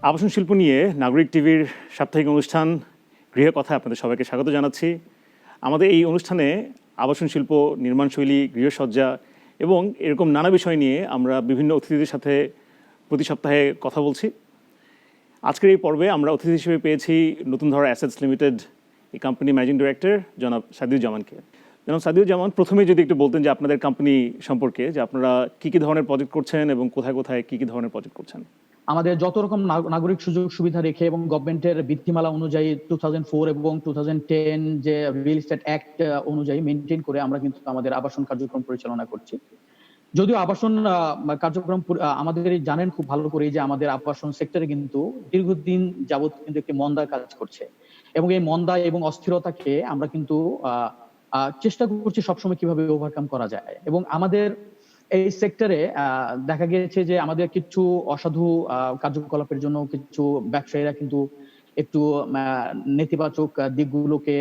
আবাসন শিল্প নিয়ে নাগরিক টিভির সাপ্তাহিক অনুষ্ঠান গৃহ কথা আপনাদের সবাইকে স্বাগত জানাচ্ছি। আমাদের এই অনুষ্ঠানে আবাসন শিল্প, নির্মাণশৈলী, গৃহসজ্জা এবং এরকম নানা বিষয় নিয়ে আমরা বিভিন্ন অতিথিদের সাথে প্রতি সপ্তাহে কথা বলছি। আজকের এই পর্বে আমরা অতিথি হিসেবে পেয়েছি নতুন ধরা অ্যাসেটস লিমিটেড এই কোম্পানি ম্যানেজিং ডিরেক্টর জনাব সাদিউজ্জামানকে। জনাব সাদিউজ্জামান, প্রথমে যদি একটু বলতেন যে আপনাদের কোম্পানি সম্পর্কে, যে আপনারা কী কী ধরনের প্রজেক্ট করছেন এবং কোথায় কোথায় কী কী ধরনের প্রজেক্ট করছেন। আমাদের যত রকম নাগরিক সুযোগ সুবিধা রেখে এবং গভর্নমেন্টের বিধিমালা অনুযায়ী 2004 এবং 2010 যে রিয়েল এস্টেট অ্যাক্ট অনুযায়ী মেনটেন করে আমরা কিন্তু আমাদের আবাসন কার্যক্রম পরিচালনা করছি। যদিও আবাসন কার্যক্রম আমাদের জানেন খুব ভালো করে যে আমাদের আবাসন সেক্টরে কিন্তু দীর্ঘদিন যাবত কিন্তু একটি মন্দা কাজ করছে, এবং এই মন্দা এবং অস্থিরতাকে আমরা কিন্তু চেষ্টা করছি সবসময় কিভাবে ওভারকাম করা যায়। এবং আমাদের এই সেক্টরে দেখা গিয়েছে যে আমাদের কিছু অসাধু কার্যকলাপের জন্য কিছু ব্যবসায়ীরা কিন্তু একটু নেতিবাচক দিকগুলোকে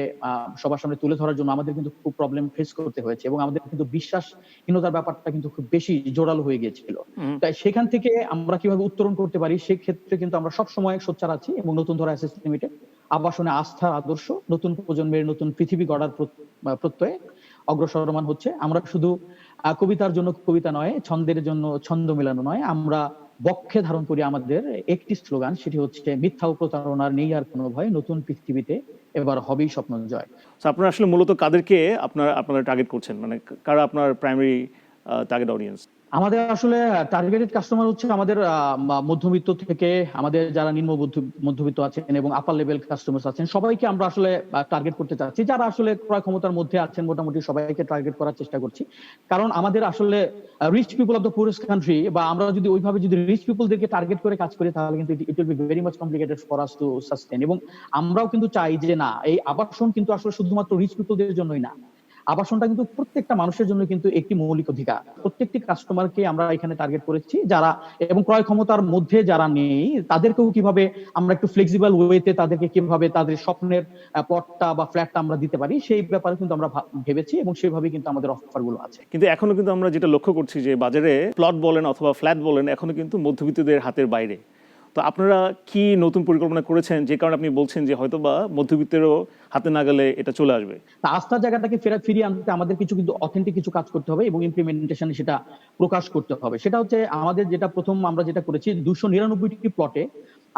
সবার সামনে তুলে ধরার জন্য আমাদের কিন্তু খুব প্রবলেম ফেস করতে হয়েছে, এবং আমাদের কিন্তু বিশ্বাসহীনতার ব্যাপারটা কিন্তু খুব বেশি জোরালো হয়ে গিয়েছিল। তাই সেখান থেকে আমরা কিভাবে উত্তরণ করতে পারি সেক্ষেত্রে কিন্তু আমরা সবসময় সোচ্চার আছি, এবং নতুন ধরা অ্যাসেটস লিমিটেড আবাসনে আস্থার আদর্শ, নতুন প্রজন্মের নতুন পৃথিবী গড়ার প্রত্যয়ে অগ্রসরমান হচ্ছে। আমরা শুধু কবিতার জন্য কবিতা নয়, ছন্দের জন্য ছন্দ মেলানো নয়, আমরা বক্ষে ধারণ করি আমাদের একটি স্লোগান, সেটি হচ্ছে মিথ্যা ও প্রতারণার নেই আর কোনো ভয়, নতুন পৃথিবীতে এবার হবেই স্বপ্ন জয়। আপনারা আসলে মূলত কাদেরকে আপনারা টার্গেট করছেন, মানে কারা আপনার প্রাইমারি টার্গেট অডিয়েন্স? আমাদের আসলে টার্গেটেড কাস্টমার হচ্ছে আমাদের মধ্যবিত্ত থেকে আমাদের যারা নিম্ন মধ্যবিত্ত আছেন এবং আপার লেভেল কাস্টমার আছেন, সবাইকে আমরা আসলে টার্গেট করতে চাচ্ছি। যারা আসলে ক্রয় ক্ষমতার মধ্যে আছেন মোটামুটি সবাইকে টার্গেট করার চেষ্টা করছি, কারণ আমাদের আসলে rich people of the purest country, বা আমরা যদি ওইভাবে যদি রিচ পিপলদেরকে টার্গেট করে কাজ করি তাহলে কিন্তু it will be very much complicated for us to sustain. এবং আমরাও কিন্তু চাই যে না, এই আবাসন কিন্তু আসলে শুধুমাত্র রিচ পিপলদের জন্যই না, আবাসনটা কিন্তু প্রত্যেকটা মানুষের জন্য কিন্তু একটি মৌলিক অধিকার। প্রত্যেকটি কাস্টমারকে আমরা এখানে টার্গেট করেছি, যারা এবং ক্রয় ক্ষমতার মধ্যে যারা নেই তাদেরকেও কিভাবে আমরা একটু ফ্লেক্সিবল ওয়েতে তাদেরকে কিভাবে তাদের স্বপ্নের প্লটটা বা ফ্ল্যাটটা আমরা দিতে পারি সেই ব্যাপারে কিন্তু আমরা ভেবেছি, এবং সেইভাবে কিন্তু আমাদের অফার গুলো আছে। কিন্তু এখনো কিন্তু আমরা যেটা লক্ষ্য করছি যে বাজারে প্লট বলেন অথবা ফ্ল্যাট বলেন এখনো কিন্তু মধ্যবিত্তদের হাতের বাইরে। তো আপনারা কি নতুন পরিকল্পনা করেছেন যে কারণে আপনি বলছেন যে হয়তো বা মধ্যবিত্তেরও হাতে না গেলে এটা চলে আসবে? আস্থার জায়গাটাকে ফিরিয়ে আনতে আমাদের কিছু কিন্তু অথেন্টিক কিছু কাজ করতে হবে এবং ইমপ্লিমেন্টেশনে সেটা প্রকাশ করতে হবে। সেটা হচ্ছে আমাদের যেটা প্রথম আমরা যেটা করেছি, 299টি প্লটে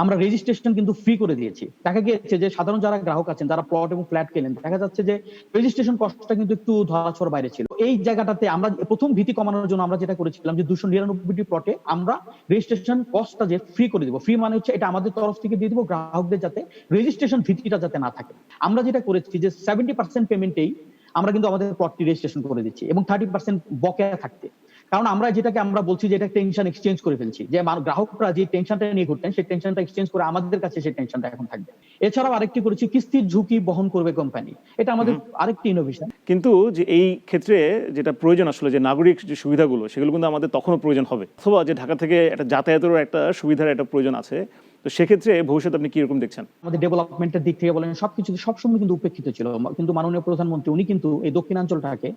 আমরা রেজিস্ট্রেশন কিন্তু ফ্রি করে দিয়েছি। দেখা গিয়েছে যে সাধারণ যারা গ্রাহক আছেন, যারা প্লট এবং ফ্ল্যাট কেনেন, দেখা যাচ্ছে যে রেজিস্ট্রেশন কস্টটা কিন্তু একটু ধরাছোঁয়ার বাইরে ছিল। এই জায়গাটাতে আমরা প্রথম ভীতি কমানোর জন্য আমরা যেটা করেছিলাম যে 299টি প্লটে আমরা রেজিস্ট্রেশন কস্টটা যে ফ্রি করে দিব। ফ্রি মানে হচ্ছে এটা আমাদের তরফ থেকে দিয়ে দিব গ্রাহকদের, যাতে রেজিস্ট্রেশন ভীতিটা যাতে না থাকে। আমরা যেটা করেছি যে 70% পেমেন্টেই আমরা কিন্তু আমাদের প্লটটি রেজিস্ট্রেশন করে দিচ্ছি, এবং 30% বকেয়া থাকতে। কারণ আমরা যেটাকে আমরা বলছি যে এটা টেনশন এক্সচেঞ্জ করে ফেলছি, যে গ্রাহকরা যে টেনশনটা নিয়ে ঘুরতেন সেই টেনশনটা এক্সচেঞ্জ করে আমাদের কাছে সেই টেনশনটা এখন থাকবে। এছাড়াও আরেকটি করেছি, কিস্তির ঝুঁকি বহন করবে কোম্পানি। এটা আমাদের আরেকটি ইনোভেশন। কিন্তু যে এই ক্ষেত্রে যেটা প্রয়োজন আসলে যে নাগরিক যে সুবিধাগুলো সেগুলো কিন্তু আমাদের তখনও প্রয়োজন হবে, অথবা যে ঢাকা থেকে একটা যাতায়াতেরও একটা সুবিধার একটা প্রয়োজন আছে। তো সেক্ষেত্রে ভবিষ্যতে আপনি কিরকম দেখছেন? আমাদের ডেভেলপমেন্টের দিক থেকে বলেন সবকিছু সবসময় কিন্তু উপেক্ষিত ছিল, কিন্তু মাননীয় প্রধানমন্ত্রী উনি কিন্তু এই দক্ষিণাঞ্চলটাকে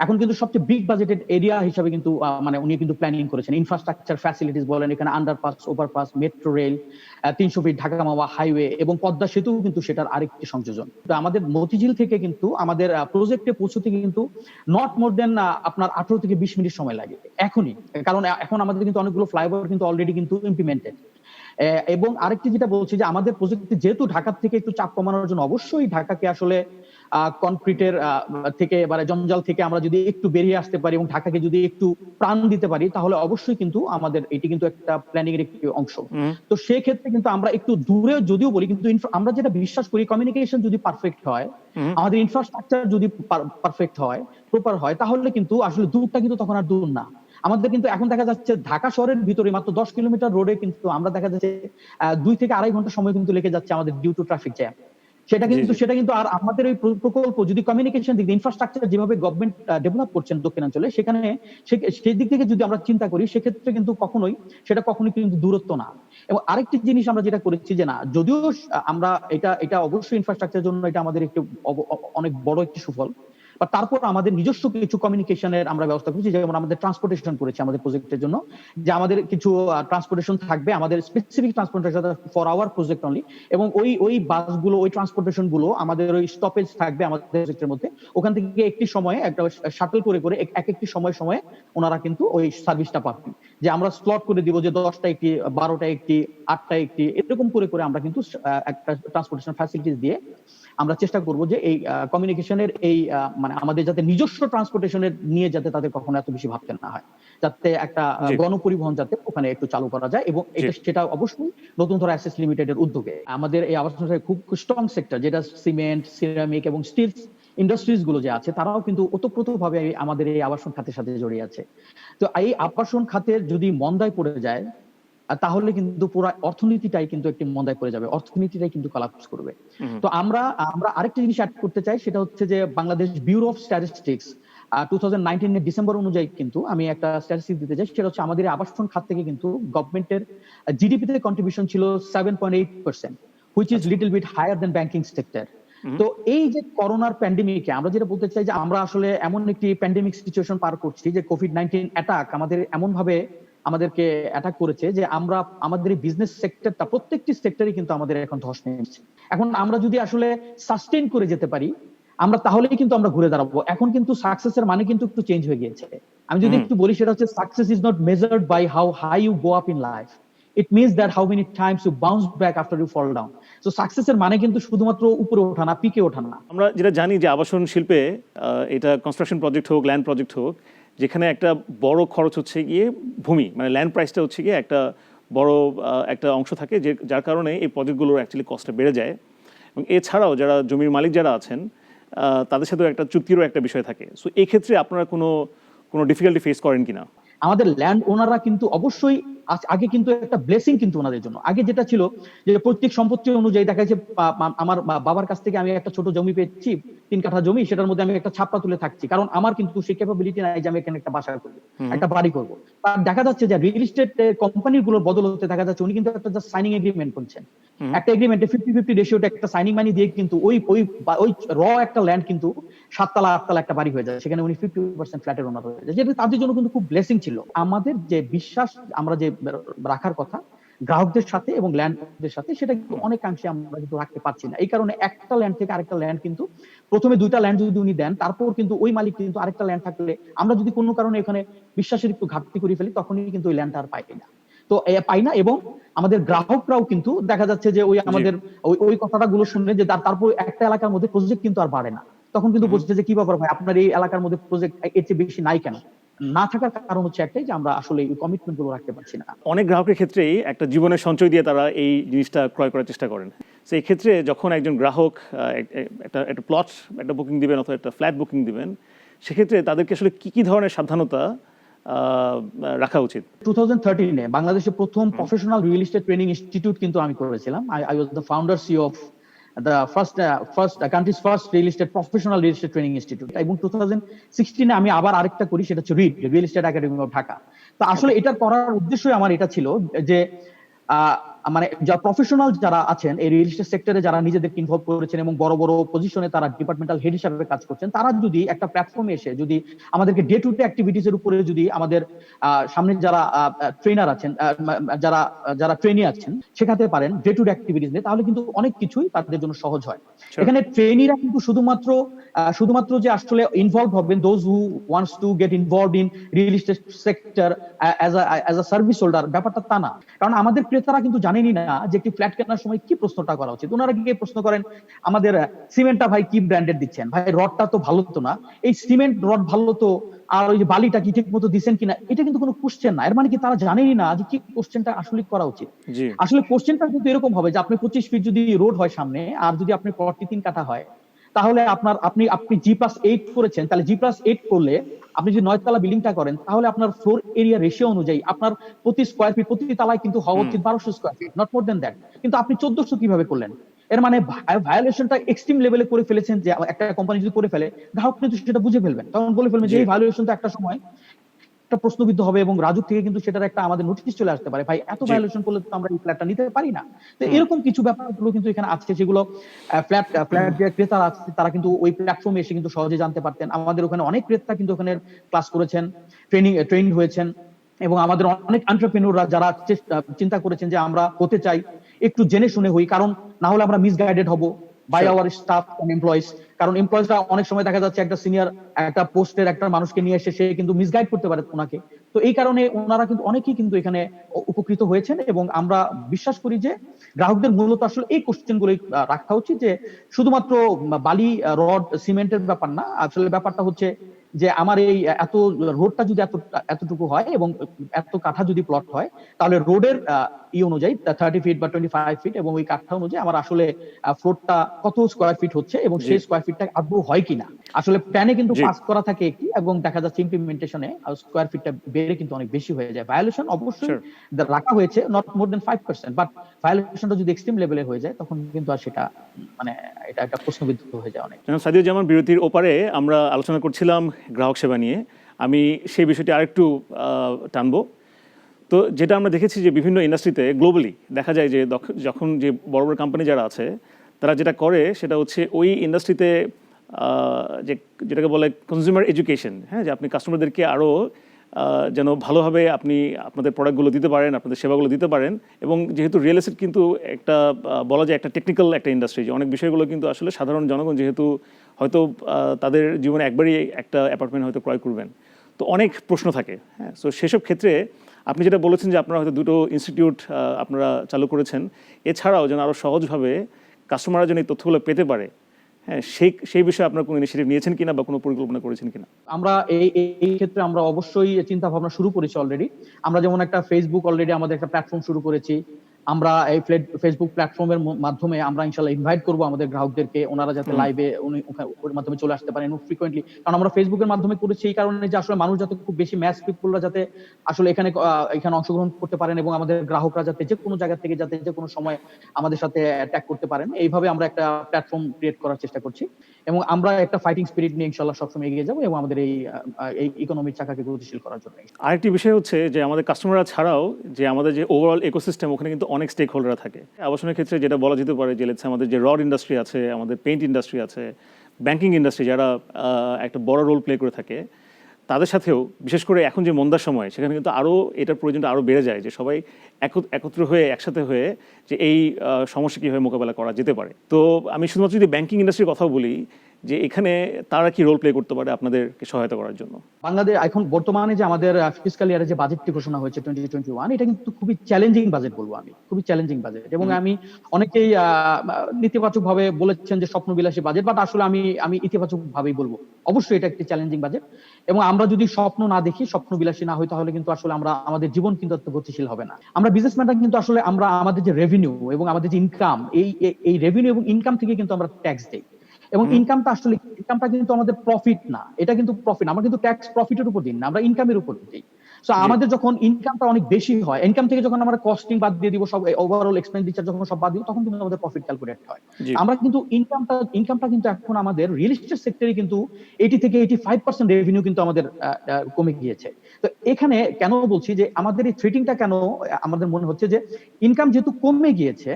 এখন কিন্তু সবচেয়ে বিগ বাজেটেড এরিয়া হিসেবে কিন্তু মানে উনি কিন্তু প্ল্যানিং করেছেন। ইনফ্রাস্ট্রাকচার ফ্যাসিলিটিস বলেন, এখানে underpass, overpass, metro rail, 300 feet Dhaka Mawa highway এবং পদ্মা সেতু কিন্তু সেটার আরেকটি সংযোজন। তো আমাদের মতিঝিল থেকে কিন্তু আমাদের প্রজেক্টে পৌঁছতে কিন্তু নট মোর দেন আপনার 18 থেকে 20 মিনিট সময় লাগে এখনই, কারণ এখন আমাদের কিন্তু অনেকগুলো ফ্লাইওভার কিন্তু অলরেডি কিন্তু ইমপ্লিমেন্টেড। এবং আরেকটি যেটা বলছি যে আমাদের প্রজেক্টে যেহেতু ঢাকা থেকে একটু চাপ কমানোর জন্য অবশ্যই ঢাকাকে আসলে কনক্রিটের থেকে এবারে জঞ্জাল থেকে আমরা যদি একটু বেরিয়ে আসতে পারি এবং ঢাকাকে যদি একটু প্রাণ দিতে পারি, তাহলে অবশ্যই কিন্তু আমাদের এটি কিন্তু একটা প্ল্যানিং এর একটি অংশ। তো সেই ক্ষেত্রে কিন্তু আমরা একটু দূরে যদিও বলি, কিন্তু আমরা যেটা বিশ্বাস করি কমিউনিকেশন যদি পারফেক্ট হয়, আমাদের ইনফ্রাস্ট্রাকচার যদি পারফেক্ট হয়, প্রপার হয়, তাহলে কিন্তু আসলে দূরটা কিন্তু তখন আর দূর না। আমাদের কিন্তু এখন দেখা যাচ্ছে ঢাকা শহরের ভিতরে মাত্র 10 কিলোমিটার রোডে কিন্তু আমরা দেখা যাচ্ছে 2 থেকে 2.5 ঘন্টা সময় কিন্তু লেগে যাচ্ছে আমাদের ডিউ টু ট্রাফিক জ্যাম। সেটা কিন্তু আর আমাদের এই প্রকল্প যদি কমিউনিকেশন দিক দিয়ে ইনফ্রাস্ট্রাকচার যেভাবে গভর্নমেন্ট ডেভেলপ করছেন দক্ষিণাঞ্চলে, সেখানে সেই দিক থেকে যদি আমরা চিন্তা করি সেক্ষেত্রে কিন্তু কখনোই কিন্তু দূরত্ব না। এবং আরেকটি জিনিস আমরা যেটা করেছি যে না, যদিও আমরা এটা অবশ্যই ইনফ্রাস্ট্রাকচারের জন্য এটা আমাদের একটু অনেক বড় একটি সুফল, বা তারপর আমাদের নিজস্ব কিছু কমিউনিকেশনের আমরা ব্যবস্থা করেছি, যেমন আমাদের ট্রান্সপোর্টেশন করেছি আমাদের প্রজেক্টের জন্য, যে আমাদের কিছু ট্রান্সপোর্টেশন থাকবে, আমাদের specific transportation for our project only, এবং ওই বাসগুলো, ওই ট্রান্সপোর্টেশন গুলো আমাদের ওই স্টপেজ থাকবে আমাদের প্রজেক্টের মধ্যে, ওখান থেকে একটি সময়ে একটা শাটল করে করে এক একটি সময়ে ওনারা কিন্তু ওই সার্ভিসটা পাবেন। যে আমরা স্লট করে দিব যে 10টা একটি, 12টা একটি, 8টা একটি, এরকম করে করে আমরা কিন্তু একটা ট্রান্সপোর্টেশন ফ্যাসিলিটিস দিয়ে আমরা চেষ্টা করব যে এই কমিউনিকেশনের এই মানে আমাদের যাতে নিজস্ব ট্রান্সপোর্টেশনের নিয়ে যাতে তাদের কখনো এত বেশি ভাবতে না হয়, যাতে একটা গণপরিবহন যাতে ওখানে একটু চালু করা যায়, এবং সেটা অবশ্যই নতুন ধরা অ্যাসেস লিমিটেডের উদ্যোগে। আমাদের এই আবাসন খুব স্ট্রং সেক্টর, যেটা সিমেন্ট, সিরামিক এবং স্টিল ইন্ডাস্ট্রিজ গুলো যে আছে, তারাও কিন্তু ওতপ্রোতভাবে আমাদের এই আবাসন খাতের সাথে জড়িয়ে আছে। তো এই আবাসন খাতের যদি মন্দায় পড়ে যায়, তাহলে কিন্তু পুরো অর্থনীতিটাই কিন্তু একটি মন্দায় পড়ে যাবে, অর্থনীতিটাই কিন্তু কোলাপস করবে। তো আমরা আরেকটা জিনিস অ্যাড করতে চাই, সেটা হচ্ছে যে বাংলাদেশ ব্যুরো অফ স্ট্যাটিস্টিক্স 2019 এর ডিসেম্বর অনুযায়ী কিন্তু আমি একটা স্ট্যাটিস্টিক দিতে চাই, সেটা হচ্ছে আমাদের আবাসন খাত থেকে কিন্তু গভর্নমেন্টের জিডিপি তে কন্ট্রিবিউশন ছিল 7.8%, which is little bit higher than banking sector. তো এই যে করোনার প্যান্ডেমিকে আমরা যেটা বলতে চাই, যে আমরা আসলে এমন একটি প্যান্ডেমিক সিচুয়েশন পার করছি, যে কোভিড-19 অ্যাটাক আমাদের এমন ভাবে আমাদেরকে অ্যাটাক করেছে যে আমরা আমাদের বিজনেস সেক্টরটা, প্রত্যেকটি সেক্টরই কিন্তু আমাদের এখন ধস নেমেছে। এখন আমরা যদি আসলে সাস্টেইন করে যেতে পারি, আমরা তাহলেই কিন্তু আমরা ঘুরে দাঁড়াবো। এখন কিন্তু সাকসেসের মানে কিন্তু একটু চেঞ্জ হয়ে গিয়েছে। আমি যদি একটু বলি, সেটা হচ্ছে success is not measured by how high you go up in life, it means that how many times you bounce back after you fall down. So সাকসেসের মানে কিন্তু শুধুমাত্র উপরে ওঠা না, পিকে ওঠা না। আমরা যেটা জানি যে আবাসন শিল্পে এটা কনস্ট্রাকশন প্রজেক্ট হোক, ল্যান্ড প্রজেক্ট হোক, যেখানে একটা বড় খরচ হচ্ছে গিয়ে ভূমি, মানে ল্যান্ড প্রাইসটা হচ্ছে গিয়ে একটা বড় একটা অংশ থাকে, যার কারণে এই প্রজেক্টগুলোর অ্যাকচুয়ালি কস্টটা বেড়ে যায়। এবং এছাড়াও যারা জমির মালিক যারা আছেন, তাদের সাথেও একটা চুক্তিরও একটা বিষয় থাকে। সো এই ক্ষেত্রে আপনারা কোনো ডিফিকাল্টি ফেস করেন কিনা? আমাদের ল্যান্ড ওনাররা কিন্তু অবশ্যই আগে কিন্তু একটা ব্লেসিং কিন্তু ওনাদের জন্য। আগে যেটা ছিল যে প্রত্যেক সম্পত্তি অনুযায়ী দেখা যাচ্ছে, আমার বাবার কাছ থেকে আমি একটা ছোট জমি পেয়েছি, 3 কাঠা জমি, সেটার মধ্যে আমি একটা ছাপড়া তুলে থাকছি, কারণ আমার কিন্তু সেই ক্যাপাবিলিটি নাই যে আমি এখানে একটা বাসা করবো, একটা বাড়ি করবো। তার দেখা যাচ্ছে যে রিয়েল এস্টেট কোম্পানিগুলোর বদলতে দেখা যাচ্ছে উনি কিন্তু একটা জাস্ট সাইনিং এগ্রিমেন্ট করছেন, একটা এগ্রিমেন্টে 50-50 রেশিওতে একটা সাইনিং মানি দিয়ে কিন্তু ওই র একটা ল্যান্ড কিন্তু 7 তলা 8 তলা একটা বাড়ি হয়ে যায়, সেখানে উনি 50% ফ্ল্যাটের ওনার হয়ে যায়, যেটা তাদের জন্য কিন্তু খুব ব্লেসিং ছিল। আমাদের যে বিশ্বাস আমরা যে রাখার কথা গ্রাহকদের সাথে এবং ল্যান্ডদের সাথে, সেটা কিন্তু অনেকাংশে আমরা কিন্তু রাখতে পারছি না। এই কারণে একটা ল্যান্ড থেকে আরেকটা ল্যান্ড কিন্তু, প্রথমে 2টা ল্যান্ড যদি উনি দেন, তারপর কিন্তু ওই মালিক কিন্তু আরেকটা ল্যান্ড থাকলে আমরা যদি কোনো কারণে এখানে বিশ্বাসের একটু ঘাটতি করে ফেলি, তখনই কিন্তু ওই ল্যান্ডটা আর পাই না। এবং আমাদের গ্রাহকরাও কিন্তু দেখা যাচ্ছে যে ওই আমাদের ওই কথাটা গুলো শুনে যে তারপর একটা এলাকার মধ্যে প্রজেক্ট কিন্তু আর বাড়ে না, তখন কিন্তু বলছে যে কি ব্যাপার ভাই, আপনার এই এলাকার মধ্যে প্রজেক্ট এর চেয়ে বেশি নাই কেন? না থাকার কারণ হচ্ছে একটাই, যে আমরা আসলে এই কমিটমেন্ট গুলো রাখতে পারছি না। অনেক গ্রাহকের ক্ষেত্রেই একটা জীবনের সঞ্চয় দিয়ে তারা এই জিনিসটা ক্রয় করার চেষ্টা করেন। তো এই ক্ষেত্রে যখন একজন গ্রাহক একটা প্লট একটা বুকিং দিবেন অথবা একটা ফ্ল্যাট বুকিং দিবেন, সেক্ষেত্রে তাদেরকে আসলে কি ধরনের সাবধানতা রাখা উচিত? 2013-এ বাংলাদেশের প্রথম professional real estate training institute কিন্তু আমি করেছিলাম। I was the founder CEO of the first country's first real estate professional real estate training institute। এবং 2016-এ আমি আবার আরেকটা করি, সেটা হচ্ছে real estate academy of Dhaka. তো আসলে এটা করার উদ্দেশ্যই আমার এটা ছিল যে মানে যারা প্রফেশনাল যারা আছেন এই রিয়েল এস্টেট সেক্টরে, যারা নিজেদেরকে ইনভলভ করেছেন এবং বড় বড় পজিশনে তারা ডিপার্টমেন্টাল হেড হিসেবে কাজ করছেন, তারা যদি একটা প্ল্যাটফর্মে এসে যদি আমাদেরকে ডে টু ডে অ্যাক্টিভিটিস এর উপরে যদি আমাদের সামনে যারা ট্রেনার আছেন, যারা ট্রেনি আছেন, শেখাতে পারেন ডে টু ডে অ্যাক্টিভিটিস নিয়ে, তাহলে কিন্তু অনেক কিছুই তাদের জন্য সহজ হয়। এখানে ট্রেনিরা কিন্তু শুধুমাত্র যে আসলে ইনভলভ হবেন those who wants to get involved in real estate sector as a service holder, ব্যাপারটা তা না। কারণ আমাদের ক্রেতারা কিন্তু জানেনই না যে একটি ফ্ল্যাট কেনার সময় কি প্রশ্নটা করা উচিত। ওনারা গিয়ে প্রশ্ন করেন আমাদের সিমেন্টটা ভাই কি ব্র্যান্ডেড দিচ্ছেন, ভাই রডটা তো ভালো তো না, এই সিমেন্ট রড ভালো তো, আর ওই যে বালিটা কি ঠিক মতো দিচ্ছেন কিনা, এটা কিন্তু কোনো কোশ্চেন না। এর মানে কি তারা জানেনই না যে কি কোশ্চেনটা আসলে করা উচিত। আসলে কোশ্চেনটা কিন্তু এরকম হবে যে আপনি 25 ফিট যদি রোড হয় সামনে, আর যদি আপনি 43 কাঠা হয়, তাহলে আপনি G+8 করেছেন, তাহলে G+8 করলে আপনি যদি 9 তলা বিল্ডিংটা করেন, তাহলে আপনার ফ্লোর এরিয়া রেশিও অনুযায়ী আপনার প্রতি স্কয়ার ফিট, প্রতি তলায় কিন্তু হওয়া উচিত 1200 square feet, not more than that. কিন্তু আপনি 1400 কিভাবে করলেন? এর মানে ভায়োলেশনটা এক্সট্রিম লেভেলে করে ফেলেছেন। যে একটা কোম্পানি যদি করে ফেলে, গ্রাহক কিন্তু সেটা বুঝে ফেলবেন, তখন বলে ফেলবেন যে এই ভায়োলেশনটা একটা সময় একটা প্রশ্নবিদ্ধ হবে এবং রাজুক থেকে কিন্তু সেটার একটা আমাদের নোটিশ চলে আসতে পারে, ভাই এত ভায়োলেশন করলে তো আমরা এই ফ্ল্যাটটা নিতে পারি না। তো এরকম কিছু ব্যাপারগুলো কিন্তু এখানে আছে, যেগুলো ফ্ল্যাট যে ক্রেতারা আছে তারা কিন্তু ওই প্ল্যাটফর্মে এসে কিন্তু সহজে জানতে পারতেন। আমাদের ওখানে অনেক ক্রেতা কিন্তু ওখানে ক্লাস করেছেন, ট্রেন হয়েছেন, এবং আমাদের অনেক এন্টারপ্রেনিউররা যারা চিন্তা করেছেন যে আমরা হতে চাই, একটু জেনে শুনে হই, কারণ না হলে আমরা মিসগাইডেড হব by our staff and employees. কারণ এমপ্লয়িজরা অনেক সময় দেখা যাচ্ছে একটা সিনিয়র একটা পোস্টের একটা মানুষকে নিয়ে এসে সে কিন্তু মিসগাইড করতে পারে ওনাকে। তো এই কারণে ওনারা কিন্তু অনেকেই কিন্তু এখানে উপকৃত হয়েছেন, এবং আমরা বিশ্বাস করি যে গ্রাহকদের মূলত আসলে এই কোশ্চেন গুলো রাখা উচিত, যে শুধুমাত্র বালি রড সিমেন্টের ব্যাপার না, আসলে ব্যাপারটা হচ্ছে যে আমার এই এত রোডটা যদি এতটুকু হয় এবং এত কাঠা যদি প্লট হয়, তাহলে রোডের অনুযায়ী 30 ফিট বা 25 ফিট এবং ওই কাঠা অনুযায়ী আমার আসলে ফ্লোরটা কত স্কোয়ার ফিট হচ্ছে এবং সেই স্কোয়ার ফিটটা আদৌ হয় কিনা। আসলে প্ল্যানে কিন্তু পাস করা থাকে একটি, এবং দেখা যাচ্ছে ইমপ্লিমেন্টেশনে স্কোয়ার ফিটটা বেড়ে কিন্তু অনেক বেশি হয়ে যায়। ভায়োলেশন অবশ্যই রাখা হয়েছে নট মোর দেন 5%, বাট ভায়োলেশনটা যদি এক্সট্রিম লেভেলে হয়ে যায় তখন কিন্তু আর সেটা মানে এটা একটা প্রশ্নবিদ্ধ হয়ে যায় অনেক। সাদিউজ্জামান, বিরতির ওপারে আমরা আলোচনা করছিলাম গ্রাহক সেবা নিয়ে, আমি সেই বিষয়টি আরেকটু টানবো। তো যেটা আমরা দেখেছি যে বিভিন্ন ইন্ডাস্ট্রিতে গ্লোবালি দেখা যায় যে যখন যে বড় বড় কোম্পানি যারা আছে তারা যেটা করে সেটা হচ্ছে ওই ইন্ডাস্ট্রিতে যে যেটাকে বলে কনজিউমার এডুকেশন, হ্যাঁ, যে আপনি কাস্টমারদেরকে আরও যেন ভালোভাবে আপনি আপনাদের প্রোডাক্টগুলো দিতে পারেন, আপনাদের সেবাগুলো দিতে পারেন। এবং যেহেতু রিয়েল এস্টেট কিন্তু একটা বলা যায় একটা টেকনিক্যাল একটা ইন্ডাস্ট্রি, যে অনেক বিষয়গুলো কিন্তু আসলে সাধারণ জনগণ যেহেতু হয়তো তাদের জীবনে একবারই একটা অ্যাপার্টমেন্ট হয়তো ক্রয় করবেন, তো অনেক প্রশ্ন থাকে, হ্যাঁ। সো সেসব ক্ষেত্রে আপনি যেটা বলেছেন যে আপনারা হয়তো 2টো ইনস্টিটিউট আপনারা চালু করেছেন, এছাড়াও যেন আরও সহজভাবে কাস্টমাররা যেন এই তথ্যগুলো পেতে পারে, হ্যাঁ, সেই বিষয়ে আপনারা কোনো ইনিশিয়েটিভ নিয়েছেন কিনা বা কোনো পরিকল্পনা করেছেন কিনা? আমরা এই ক্ষেত্রে আমরা অবশ্যই চিন্তা ভাবনা শুরু করেছি অলরেডি। আমরা যেমন একটা ফেসবুক অলরেডি আমাদের একটা প্ল্যাটফর্ম শুরু করেছি। আমরা এই ফেসবুক প্ল্যাটফর্মের মাধ্যমে আমরা ইনশাআল্লাহ ইনভাইট করব আমাদের গ্রাহকদেরকে, ওনারা যাতে লাইভে ওর মাধ্যমে চলে আসতে পারেন ফ্রিকোয়েন্টলি। কারণ আমরা ফেসবুকের মাধ্যমে করেছি এই কারণে যে আসলে মানুষ যাতে খুব বেশি ম্যাস পিপলরা যাতে আসলে এখানে অংশগ্রহণ করতে পারেন, এবং আমাদের গ্রাহকরা যাতে যে কোনো জায়গা থেকে যাতে যে কোনো সময় আমাদের সাথে অ্যাটাক করতে পারেন, এইভাবে আমরা একটা প্ল্যাটফর্ম ক্রিয়েট করার চেষ্টা করছি। এবং আমরা একটা ফাইটিং স্পিরিট নিয়ে ইনশাআল্লাহ সবসময় এগিয়ে যাবো এবং আমাদের এই ইকোনমিক চাকাকে গতিশীল করার জন্য। আরেকটি বিষয় হচ্ছে যে আমাদের কাস্টমাররা ছাড়াও যে আমাদের যে ওভারঅল ইকোসিস্টেম, ওখানে কিন্তু অনেক স্টেক হোল্ডাররা থাকে। আবাসনের ক্ষেত্রে যেটা বলা যেতে পারে যে লেটস আমাদের যে রড ইন্ডাস্ট্রি আছে, আমাদের পেইন্ট ইন্ডাস্ট্রি আছে, ব্যাংকিং ইন্ডাস্ট্রি যারা একটা বড় রোল প্লে করে থাকে, তাদের সাথেও বিশেষ করে এখন যে মন্দার সময় সেখানে কিন্তু আরও এটার প্রয়োজনটা আরও বেড়ে যায়, যে সবাই একত্র হয়ে একসাথে হয়ে যে এই সমস্যা কীভাবে মোকাবেলা করা যেতে পারে। তো আমি শুধুমাত্র যদি ব্যাংকিং ইন্ডাস্ট্রির কথাও বলি, যে এখানে তারা কি রোল প্লে করতে পারে আপনাদেরকে সহায়তা করার জন্য? বাংলাদেশ এখন বর্তমানে যে আমাদের ফিসক্যাল ইয়ারে যে বাজেটটি ঘোষণা হয়েছে 2021, এটা কিন্তু খুবই চ্যালেঞ্জিং বাজেট বলবো আমি, খুবই চ্যালেঞ্জিং বাজেট। এবং আমি অনেকেই নেতিবাচক ভাবে বলেছেন যে স্বপ্নবিলাসী বাজেট, বাট আসলে আমি ইতিবাচক ভাবেই বলবো অবশ্যই এটা একটি চ্যালেঞ্জিং বাজেট। এবং আমরা যদি স্বপ্ন না দেখি, স্বপ্নবিলাসী না হই, তাহলে কিন্তু আসলে আমাদের জীবন কিন্তু এত গতিশীল হবে না। আমরা বিজনেসম্যানরা কিন্তু আসলে আমাদের যে রেভিনিউ এবং আমাদের যে ইনকাম, এই রেভিনিউ এবং ইনকাম থেকে কিন্তু আমরা ট্যাক্স দেই। এবং ইনকামটা কিন্তু আমাদের প্রফিট না, এটা কিন্তু প্রফিট, আমরা কিন্তু ট্যাক্স প্রফিটের উপর দিই না, আমরা ইনকামের উপর দিই। সো আমাদের যখন ইনকামটা অনেক বেশি হয়, ইনকাম থেকে যখন আমরা কস্টিং বাদ দিয়ে দিব, সব ওভারঅল এক্সপেন্ডিচার যখন সব বাদ দিব, তখন কিন্তু আমাদের প্রফিট ক্যালকুলেট হয়। আমরা কিন্তু ইনকামটা কিন্তু এখন আমাদের রিয়েল এস্টেট সেক্টরে কিন্তু 80 থেকে 85% রেভিনিউ কিন্তু আমাদের কমে গিয়েছে। তো এখানে কেন বলছি যে আমাদের এই থ্রেটিংটা কেন আমাদের মনে হচ্ছে যে ইনকাম যেহেতু কমে গিয়েছে,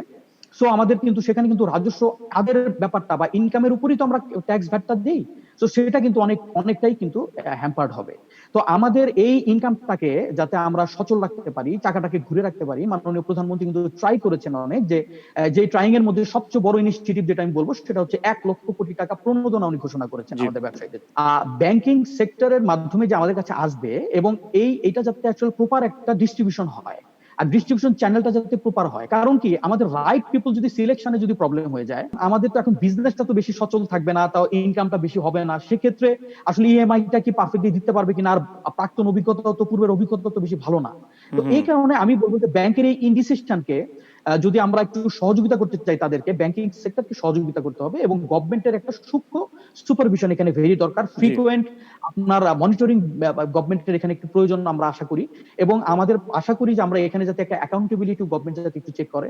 সো আমাদের কিন্তু সেখানে কিন্তু রাজস্ব আদের ব্যাপারটা বা ইনকামের উপরই তো আমরা ট্যাক্স ভ্যাটটা দিই, তো সেটা কিন্তু অনেকটাই কিন্তু হ্যাম্পার্ড হবে। তো আমাদের এই ইনকামটাকে যাতে আমরা সচল রাখতে পারি, টাকাটাকে ঘুরে রাখতে পারি, মাননীয় প্রধানমন্ত্রী কিন্তু ট্রাই করেছেন অনেক, যে ট্রাইং এর মধ্যে সবচেয়ে বড় ইনিশিয়েটিভ যেটা আমি বলবো সেটা হচ্ছে 1 লক্ষ কোটি টাকা প্রণোদনা উনি ঘোষণা করেছেন আমাদের ব্যবসায়ীদের। ব্যাংকিং সেক্টরের মাধ্যমে যে আমাদের কাছে আসবে, এবং এইটা যাতে অ্যাকচুয়ালি প্রপার একটা ডিস্ট্রিবিউশন হয়, আর ডিস্ট্রিবিউশন চ্যানেলটা যাতে প্রপার হয়। কারণ কি, আমাদের রাইট পিপল যদি সিলেকশনে যদি প্রবলেম হয়ে যায়, আমাদের তো এখন বিজনেসটা তো বেশি সচল থাকবে না, তাও ইনকামটা বেশি হবে না, সেক্ষেত্রে আসলে ইএমআইটা কি পারফেক্টলি দিতে পারবে কিনা, আর প্রাক্তন অভিজ্ঞতা তো পূর্বের অভিজ্ঞতা তো বেশি ভালো না। তো এই কারণে আমি বলবো যে ব্যাংকের এই ইনডিসিশনকে যদি আমরা একটু সহযোগিতা করতে চাই, তাদেরকে ব্যাংকিং সেক্টরকে সহযোগিতা করতে হবে, এবং গভর্নমেন্টের একটা সূক্ষ্ম সুপারভিশন এখানে ভেরি দরকার, ফ্রিকুয়েন্ট আপনার মনিটরিং গভর্নমেন্টের এখানে একটু প্রয়োজন আমরা আশা করি, এবং আমাদের আশা করি যে আমরা এখানে যাতে একটা অ্যাকাউন্টেবিলিটি গভর্নমেন্ট যাতে একটু চেক করে।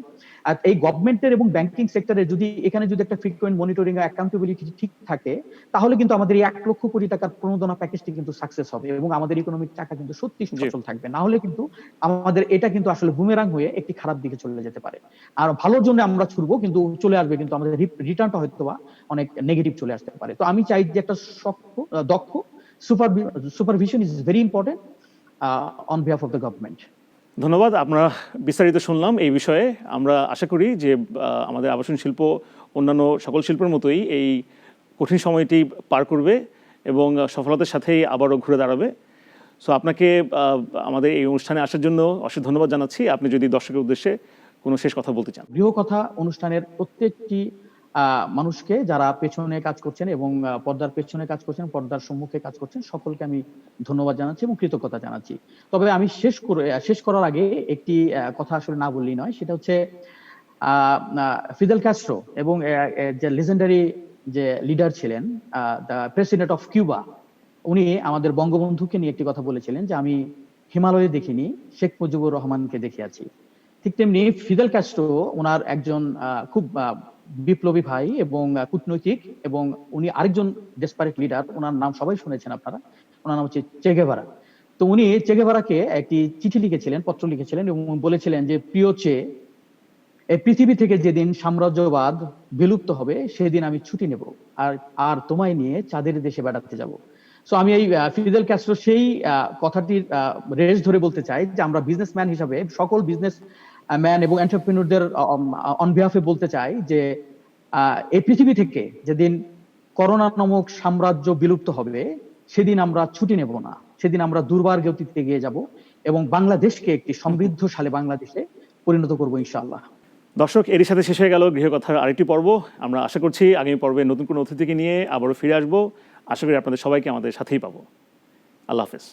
আর এই গভর্নমেন্টের এবং ব্যাংকিং সেক্টরে যদি এখানে যদি একটা ফ্রিকুয়েন্ট মনিটরিং আর অ্যাকাউন্টেবিলিটি ঠিক থাকে, তাহলে কিন্তু আমাদের এই 1 লক্ষ কোটি টাকার প্রণোদনা প্যাকেজটি কিন্তু সাকসেস হবে এবং আমাদের ইকোনমিক চাকা কিন্তু সত্যি সচল থাকবে। না হলে কিন্তু আমাদের এটা কিন্তু আসলে বুমেরাং হয়ে একটি খারাপ দিকে চলে যেতে পারে। আর ভালোর জন্য আমরা ছুটবো কিন্তু চলে আসবে, কিন্তু আমাদের রিটার্নটা হয়তো বা অনেক নেগেটিভ চলে আসতে পারে। তো আমি চাই যে একটা দক্ষ supervision is very important on behalf of the government. ধন্যবাদ। আমরা বিস্তারিত শুনলাম এই বিষয়ে। আমরা আশা করি যে আমাদের আবাসন শিল্প অন্যান্য সকল শিল্পের মতোই এই কঠিন সময়টি পার করবে এবং সফলতার সাথেই আবারও ঘুরে দাঁড়াবে। সো আপনাকে আমাদের এই অনুষ্ঠানে আসার জন্য অশেষ ধন্যবাদ জানাচ্ছি। আপনি যদি দর্শকের উদ্দেশ্যে কোনো শেষ কথা বলতে চান। গৃহ কথা অনুষ্ঠানের প্রত্যেকটি মানুষকে যারা পেছনে কাজ করছেন এবং পর্দার পেছনে কাজ করছেন, পর্দার সম্মুখে কাজ করছেন, সকলকে আমি ধন্যবাদ জানাচ্ছি এবং কৃতজ্ঞতা জানাচ্ছি। তবে আমি শেষ করার আগে একটি কথা আসলে না বললেই নয়, সেটা হচ্ছে ফিদেল ক্যাস্ট্রো এবং যে লেজেন্ডারি যে লিডার ছিলেন, দ্য প্রেসিডেন্ট অফ কিউবা, উনি আমাদের বঙ্গবন্ধুকে নিয়ে একটি কথা বলেছিলেন যে আমি হিমালয়ে দেখিনি, শেখ মুজিবুর রহমানকে দেখিয়াছি। ঠিক তেমনি ফিদেল ক্যাস্ট্রো ওনার একজন খুব বিপ্লবী ভাই এবং কূটনৈতিক, এবং উনি আরেকজন ডেসপারেট লিডার, ওনার নাম সবাই শুনেছেন আপনারা, ওনার নাম হচ্ছে চে গেভারা। তো উনি চে গেভারাকে একটি চিঠি লিখেছিলেন, পত্র লিখেছিলেন এবং বলেছিলেন যে প্রিয় চে, এই পৃথিবী থেকে যেদিন সাম্রাজ্যবাদ বিলুপ্ত হবে সেদিন আমি ছুটি নেব আর তোমায় নিয়ে চাঁদের দেশে বেড়াতে যাব। সো আমি এই ফিদেল ক্যাস্ট্রো সেই কথাটির রেস ধরে বলতে চাই যে আমরা বিজনেসম্যান হিসাবে সকল বিজনেস ম্যান এবং এন্টারপ্রেনিউরদের অন বিহাফে বলতে চাই যে এই পৃথিবী থেকে যেদিন করোনা নামক সাম্রাজ্য বিলুপ্ত হবে সেদিন আমরা ছুটি নেব না, সেদিন আমরা দুর্বার গতিতে এগিয়ে যাব এবং বাংলাদেশকে একটি সমৃদ্ধশালী বাংলাদেশে পরিণত করবো ইনশাআল্লাহ। দর্শক, এরই সাথে শেষ হয়ে গেল গৃহকথার আরেকটি পর্ব। আমরা আশা করছি আগামী পর্বে নতুন কোনো অতিথিকে নিয়ে আবারও ফিরে আসবো। আশা করি আপনাদের সবাইকে আমাদের সাথেই পাবো। আল্লাহ হাফেজ।